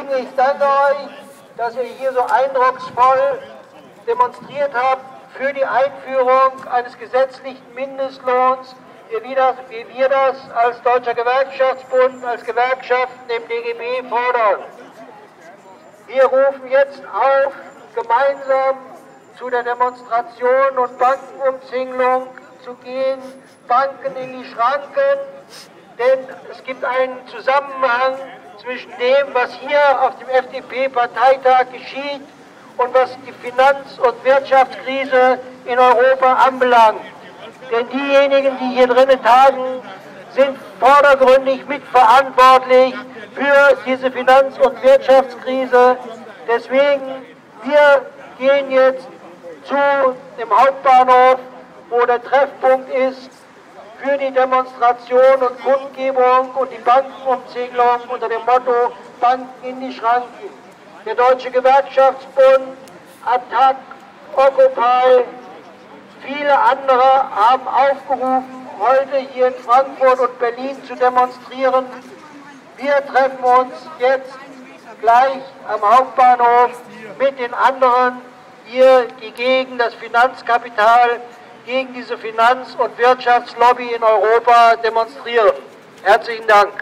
Kollegen, ich danke euch, dass ihr hier so eindrucksvoll demonstriert habt für die Einführung eines gesetzlichen Mindestlohns, wie wir das als Deutscher Gewerkschaftsbund, als Gewerkschaften im DGB fordern. Wir rufen jetzt auf, gemeinsam zu der Demonstration und Bankenumzingelung zu gehen, Banken in die Schranken, denn es gibt einen Zusammenhang zwischen dem, was hier auf dem FDP-Parteitag geschieht und was die Finanz- und Wirtschaftskrise in Europa anbelangt. Denn diejenigen, die hier drinnen tagen, sind vordergründig mitverantwortlich für diese Finanz- und Wirtschaftskrise. Deswegen, wir gehen jetzt zu dem Hauptbahnhof, wo der Treffpunkt ist, für die Demonstration und Kundgebung und die Bankenumzingelung unter dem Motto Banken in die Schranken. Der Deutsche Gewerkschaftsbund, Attac, Occupy, viele andere haben aufgerufen, heute hier in Frankfurt und Berlin zu demonstrieren. Wir treffen uns jetzt gleich am Hauptbahnhof mit den anderen hier, die gegen das Finanzkapital, gegen diese Finanz- und Wirtschaftslobby in Europa demonstrieren. Herzlichen Dank.